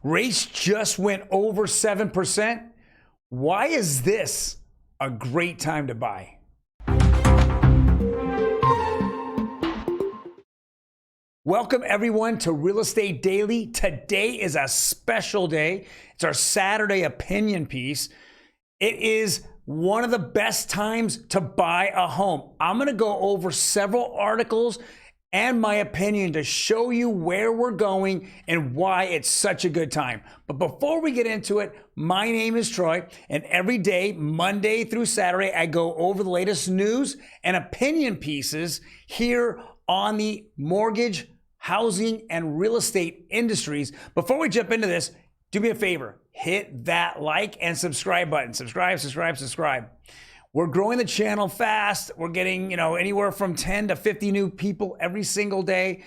Rates just went over 7%. Why is this a great time to buy? Welcome everyone to Real Estate Daily. Today is a special day. It's our Saturday opinion piece. It is one of the best times to buy a home. I'm going to go over several articles and my opinion to show you where we're going and why it's such a good time. But before we get into it, my name is Troy, and every day, Monday through Saturday, I go over the latest news and opinion pieces here on the mortgage, housing, and real estate industries. Before we jump into this, do me a favor, hit that like and subscribe button. Subscribe. We're growing the channel fast. We're getting, anywhere from 10 to 50 new people every single day.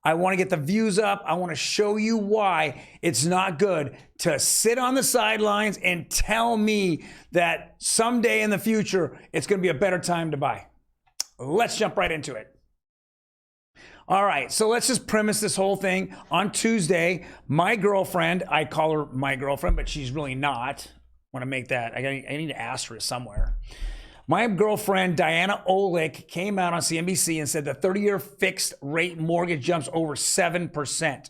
I want to get the views up. I want to show you why it's not good to sit on the sidelines and tell me that someday in the future, it's going to be a better time to buy. Let's jump right into it. All right, so let's just premise this whole thing. On Tuesday, my girlfriend, I call her my girlfriend, but she's really not. I want to make that, I need to ask her somewhere. My girlfriend, Diana Olick, came out on CNBC and said the 30-year fixed rate mortgage jumps over 7%.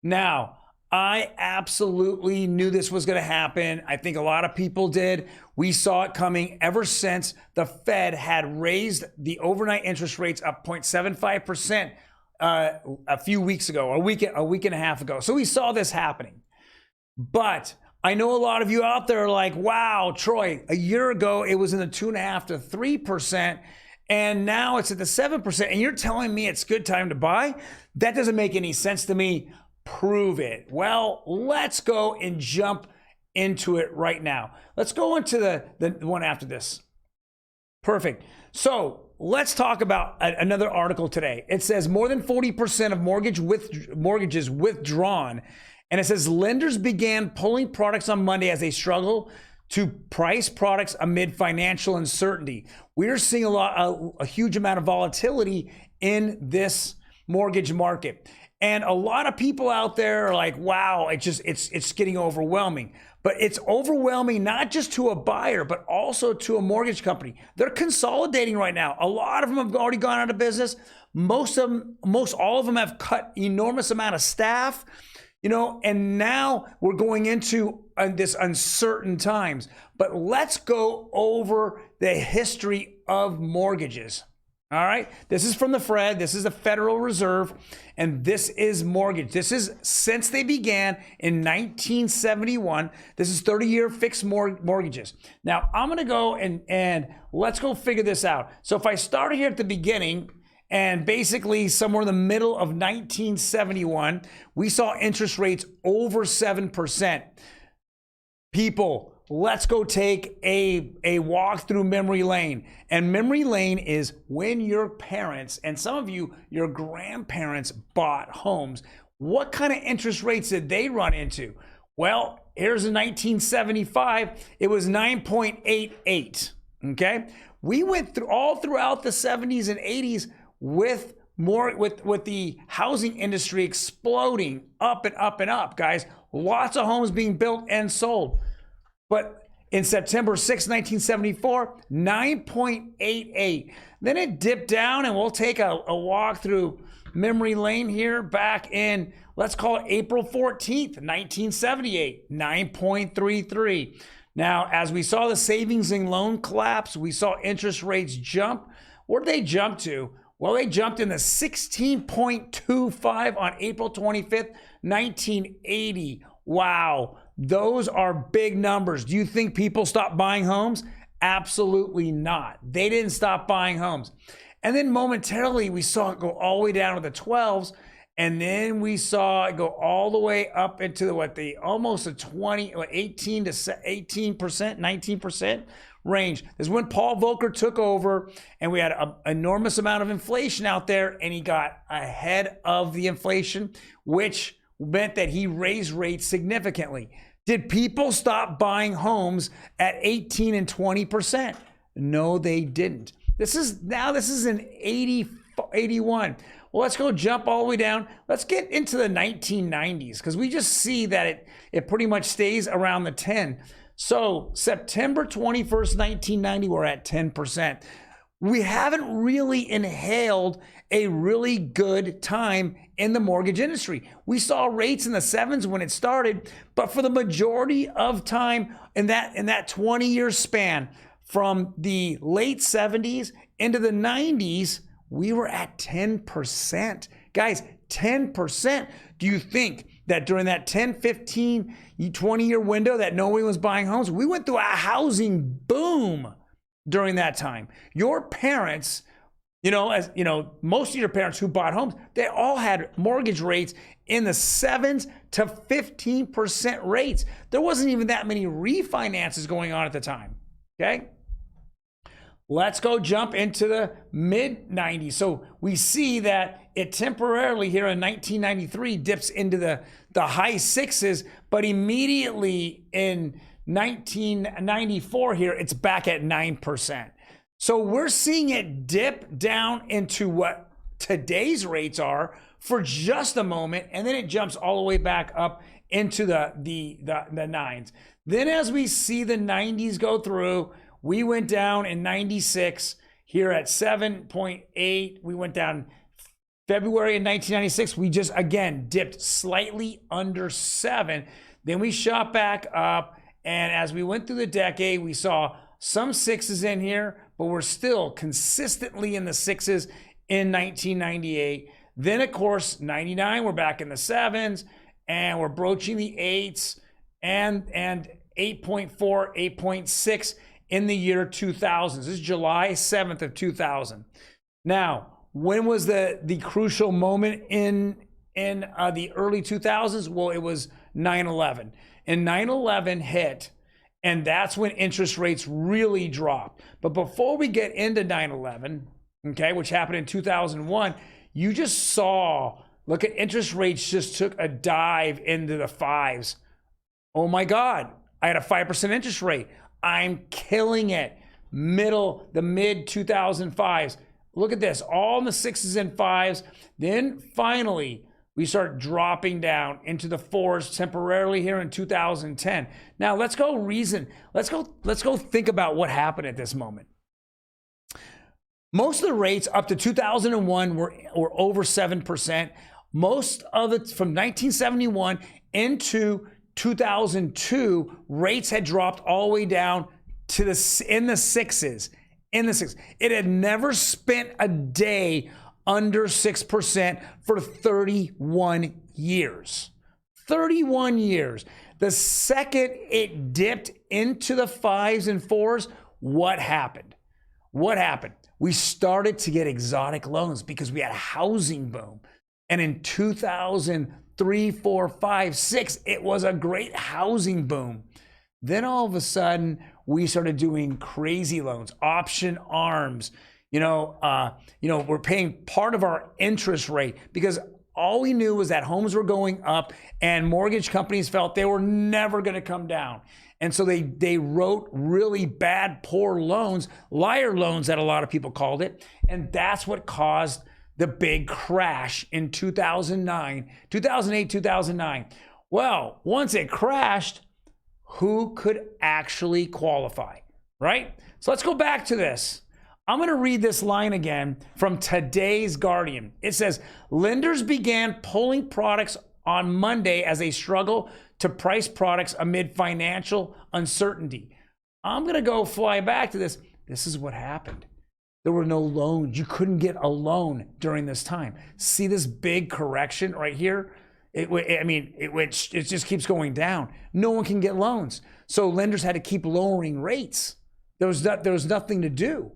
Now, I absolutely knew this was going to happen. I think a lot of people did. We saw it coming ever since the Fed had raised the overnight interest rates up 0.75% a few weeks ago, a week and a half ago. So we saw this happening. But I know a lot of you out there are like, wow, Troy, a year ago it was in the 2.5% to 3%, and now it's at the 7%, and you're telling me it's good time to buy? That doesn't make any sense to me. Prove it. Well, let's go and jump into it right now. Let's go into the one after this. Perfect. So let's talk about another article today. It says more than 40% of mortgages withdrawn. And it says lenders began pulling products on Monday as they struggle to price products amid financial uncertainty. We're seeing a huge amount of volatility in this mortgage market. And a lot of people out there are like, wow, it's getting overwhelming. But it's overwhelming not just to a buyer, but also to a mortgage company. They're consolidating right now. A lot of them have already gone out of business. Most all of them have cut enormous amount of staff. And now we're going into this uncertain times. But let's go over the history of mortgages. All right. This is from the Fed. This is the Federal Reserve. And this is mortgage. This is since they began in 1971. This is 30-year fixed mortgages. Now, I'm going to go and let's go figure this out. So if I start here at the beginning, and basically somewhere in the middle of 1971, we saw interest rates over 7%. People, let's go take a walk through memory lane. And memory lane is when your parents, and some of you, your grandparents bought homes. What kind of interest rates did they run into? Well, here's in 1975, it was 9.88, okay? We went through all throughout the 70s and 80s with the housing industry exploding up and up and up, guys. Lots of homes being built and sold. But in September 6, 1974, 9.88. Then it dipped down, and we'll take a walk through memory lane here back in, let's call it April 14th, 1978, 9.33. Now, as we saw the savings and loan collapse, we saw interest rates jump. Where did they jump to? Well, they jumped in the 16.25 on April 25th, 1980. Wow, those are big numbers. Do you think people stopped buying homes? Absolutely not. They didn't stop buying homes. And then momentarily, we saw it go all the way down to the 12s. And then we saw it go all the way up into almost a 18 to 18%, 19% range. This is when Paul Volcker took over, and we had an enormous amount of inflation out there, and he got ahead of the inflation, which meant that he raised rates significantly. Did people stop buying homes at 18 and 20%? No, they didn't. This is in 81. Well, let's go jump all the way down. Let's get into the 1990s because we just see that it pretty much stays around the 10. So September 21st, 1990, we're at 10%. We haven't really inhaled a really good time in the mortgage industry. We saw rates in the 7s when it started, but for the majority of time in that 20-year span, from the late 70s into the 90s, we were at 10%. Guys, 10%. Do you think that during that 10, 15, 20-year window that nobody was buying homes, we went through a housing boom during that time? Your parents, as most of your parents who bought homes, they all had mortgage rates in the 7s to 15% rates. There wasn't even that many refinances going on at the time, okay? Let's go jump into the mid 90s. So we see that it temporarily here in 1993 dips into the high 6s, but immediately in 1994 here, it's back at 9%. So we're seeing it dip down into what today's rates are for just a moment, and then it jumps all the way back up into the 9s. Then as we see the 90s go through, we went down in 96 here at 7.8. We went down February in 1996. We just, again, dipped slightly under 7. Then we shot back up. And as we went through the decade, we saw some 6s in here, but we're still consistently in the 6s in 1998. Then, of course, 99, we're back in the 7s, and we're broaching the 8s and 8.4, 8.6 in the year 2000. This is July 7th of 2000. Now, when was the crucial moment in the early 2000s? Well, it was 9/11. And 9/11 hit, and that's when interest rates really dropped. But before we get into 9/11, okay, which happened in 2001, you just saw, look at interest rates just took a dive into the 5s. Oh my God, I had a 5% interest rate. I'm killing it. The mid 2005s. Look at this, all in the 6s and 5s. Then finally, we start dropping down into the 4s temporarily here in 2010. Now let's go think about what happened at this moment. Most of the rates up to 2001 were over 7%. Most of it from 1971 into 2002, rates had dropped all the way down to in the 6s. It had never spent a day under 6% for 31 years. 31 years. The second it dipped into the 5s and 4s, what happened? We started to get exotic loans because we had a housing boom. And in 2003, 4, 5, 6, it was a great housing boom. Then all of a sudden, we started doing crazy loans, option arms. We're paying part of our interest rate because all we knew was that homes were going up and mortgage companies felt they were never going to come down. And so they wrote really bad, poor loans, liar loans that a lot of people called it. And that's what caused the big crash in 2008, 2009. Well, once it crashed, who could actually qualify, right? So let's go back to this. I'm going to read this line again from today's Guardian. It says, lenders began pulling products on Monday as they struggle to price products amid financial uncertainty. I'm going to go fly back to this. This is what happened. There were no loans. You couldn't get a loan during this time. See this big correction right here? It just keeps going down. No one can get loans. So lenders had to keep lowering rates. There was nothing to do,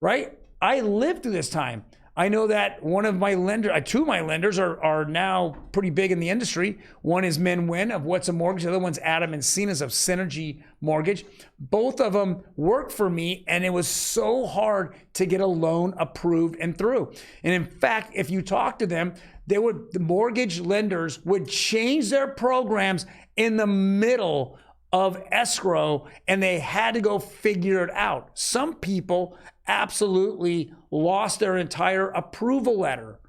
right? I lived through this time. I know that one of my lenders, two of my lenders are now pretty big in the industry. One is Min Win of What's a Mortgage. The other one's Adam and Cena's of Synergy Mortgage. Both of them worked for me, and it was so hard to get a loan approved and through. And in fact, if you talk to them, the mortgage lenders would change their programs in the middle of escrow, and they had to go figure it out. Some people absolutely lost their entire approval letter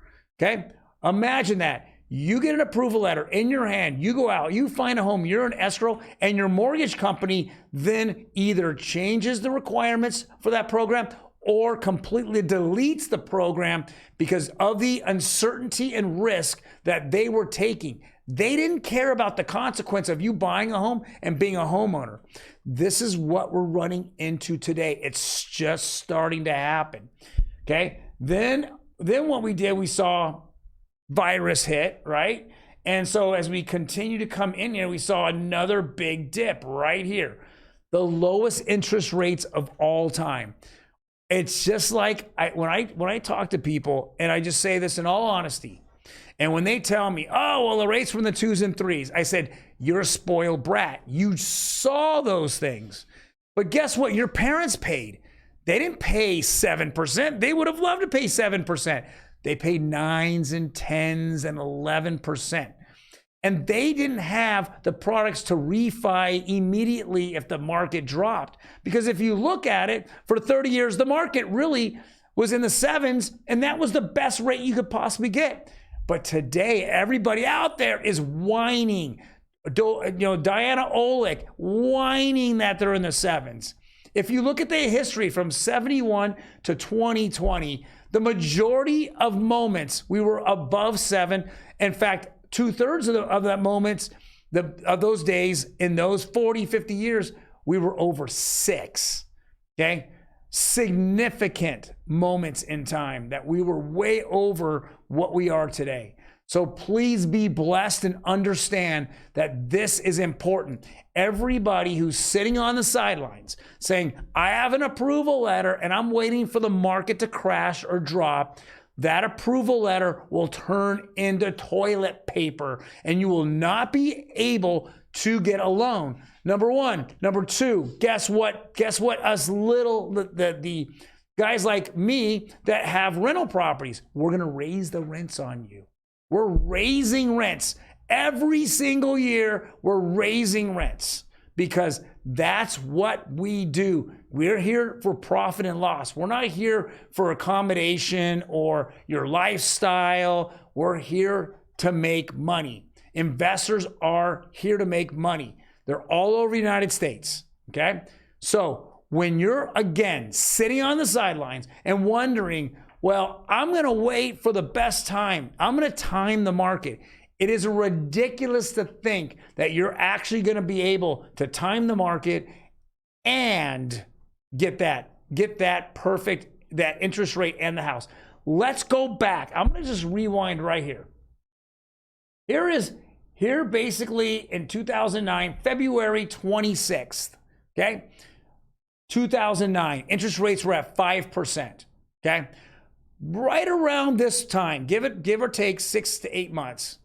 Okay? Imagine that. You get an approval letter in your hand, you go out, you find a home, you're in escrow, and your mortgage company then either changes the requirements for that program or completely deletes the program because of the uncertainty and risk that they were taking. They didn't care about the consequence of you buying a home and being a homeowner. This is what we're running into today. It's just starting to happen. Okay? Then what we did, we saw virus hit, right? And so as we continue to come in here, we saw another big dip right here. The lowest interest rates of all time. It's just like when I talk to people, and I just say this in all honesty, and when they tell me, oh, well, the rates from the 2s and 3s, I said, you're a spoiled brat. You saw those things. But guess what? Your parents paid. They didn't pay 7%. They would have loved to pay 7%. They paid 9s and 10s and 11%. And they didn't have the products to refi immediately if the market dropped. Because if you look at it, for 30 years, the market really was in the 7s, and that was the best rate you could possibly get. But today, everybody out there is whining. Diana Olick whining that they're in the 7s. If you look at the history from 71 to 2020, the majority of moments we were above 7. In fact, 2/3 of that moments, of those days, in those 40, 50 years, we were over 6. Okay? Significant moments in time that we were way over what we are today. So please be blessed and understand that this is important. Everybody who's sitting on the sidelines saying, I have an approval letter and I'm waiting for the market to crash or drop, that approval letter will turn into toilet paper and you will not be able to get a loan. Number one. Number two, guess what? Us the guys like me that have rental properties, we're going to raise the rents on you. We're raising rents. Every single year, we're raising rents because that's what we do. We're here for profit and loss. We're not here for accommodation or your lifestyle. We're here to make money. Investors are here to make money. They're all over the United States, okay? So when you're, again, sitting on the sidelines and wondering, well, I'm going to wait for the best time. I'm going to time the market. It is ridiculous to think that you're actually going to be able to time the market and get that perfect, that interest rate and the house. Let's go back. I'm going to just rewind right here. Here basically in 2009, February 26th, okay? 2009, interest rates were at 5%, okay? Right around this time, give or take 6 to 8 months,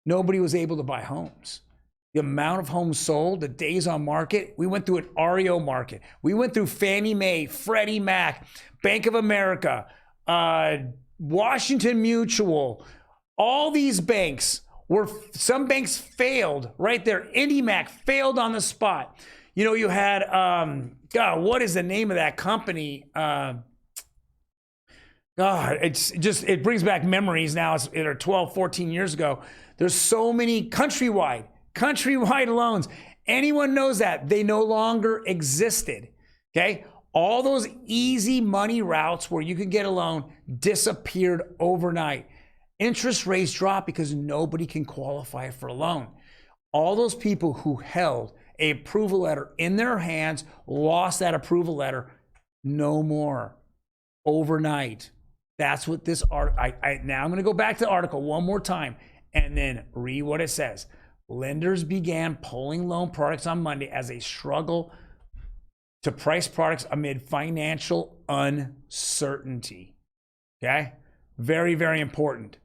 nobody was able to buy homes. The amount of homes sold, the days on market, we went through an REO market. We went through Fannie Mae, Freddie Mac, Bank of America, Washington Mutual. All these banks some banks failed right there. IndyMac failed on the spot. You know, you had, God, what is the name of that company? God, it brings back memories now. It's 12, 14 years ago. There's so many countrywide loans. Anyone knows that they no longer existed. Okay. All those easy money routes where you could get a loan disappeared overnight. Interest rates dropped because nobody can qualify for a loan. All those people who held an approval letter in their hands lost that approval letter. No more. Overnight. That's what this article, now I'm going to go back to the article one more time and then read what it says. Lenders began pulling loan products on Monday as they struggle to price products amid financial uncertainty. Okay? Very, very important.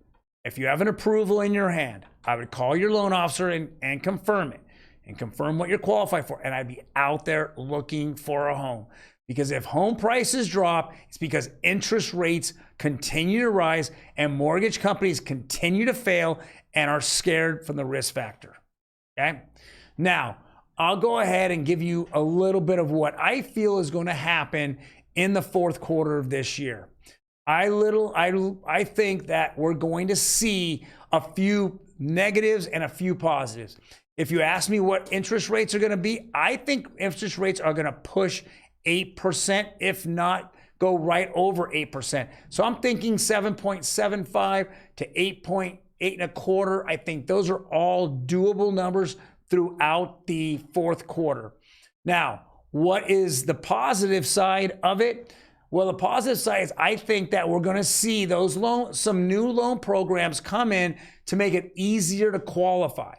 If you have an approval in your hand, I would call your loan officer and confirm it and confirm what you're qualified for. And I'd be out there looking for a home. Because if home prices drop, it's because interest rates continue to rise and mortgage companies continue to fail and are scared from the risk factor. Okay? Now, I'll go ahead and give you a little bit of what I feel is going to happen in the fourth quarter of this year. I think that we're going to see a few negatives and a few positives. If you ask me what interest rates are going to be, I think interest rates are going to push 8%, if not go right over 8%. So I'm thinking 7.75 to 8.8 and a quarter. I think those are all doable numbers throughout the fourth quarter. Now, what is the positive side of it? Well, the positive side is I think that we're going to see some new loan programs come in to make it easier to qualify.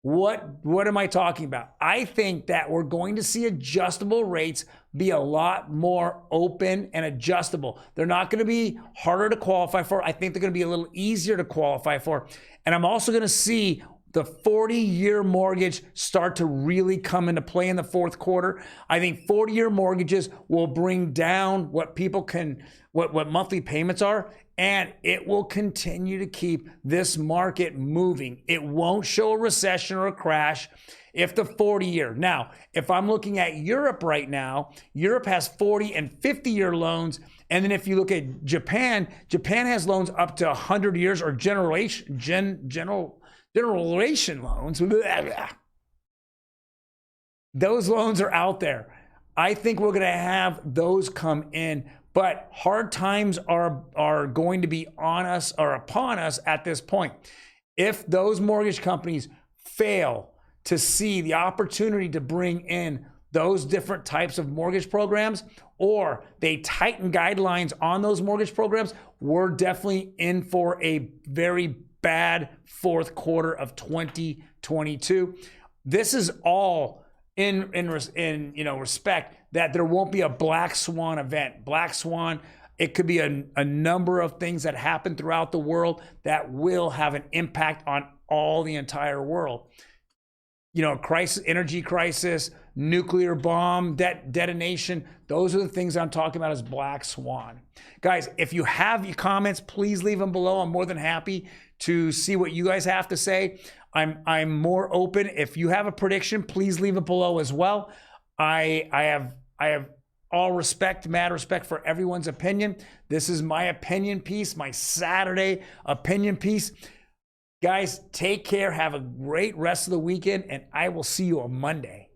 What am I talking about? I think that we're going to see adjustable rates be a lot more open and adjustable. They're not going to be harder to qualify for. I think they're going to be a little easier to qualify for. And I'm also going to see the 40-year mortgage start to really come into play in the fourth quarter. I think 40-year mortgages will bring down what people can, what monthly payments are, and it will continue to keep this market moving. It won't show a recession or a crash if the 40-year. Now, if I'm looking at Europe right now, Europe has 40 and 50-year loans. And then if you look at Japan, Japan has loans up to 100 years or general loans. Those loans are out there. I think we're going to have those come in, but hard times are going to be on us or upon us at this point. If those mortgage companies fail to see the opportunity to bring in those different types of mortgage programs, or they tighten guidelines on those mortgage programs, we're definitely in for a very bad fourth quarter of 2022. This is all in respect that there won't be a black swan event. Black swan, it could be a number of things that happen throughout the world that will have an impact on all the entire world. Crisis, energy crisis, nuclear bomb, detonation. Those are the things I'm talking about as black swan. Guys, if you have your comments, please leave them below. I'm more than happy to see what you guys have to say. I'm more open. If you have a prediction, please leave it below as well. I have all respect, mad respect for everyone's opinion. This is my opinion piece, my Saturday opinion piece. Guys, take care. Have a great rest of the weekend, and I will see you on Monday.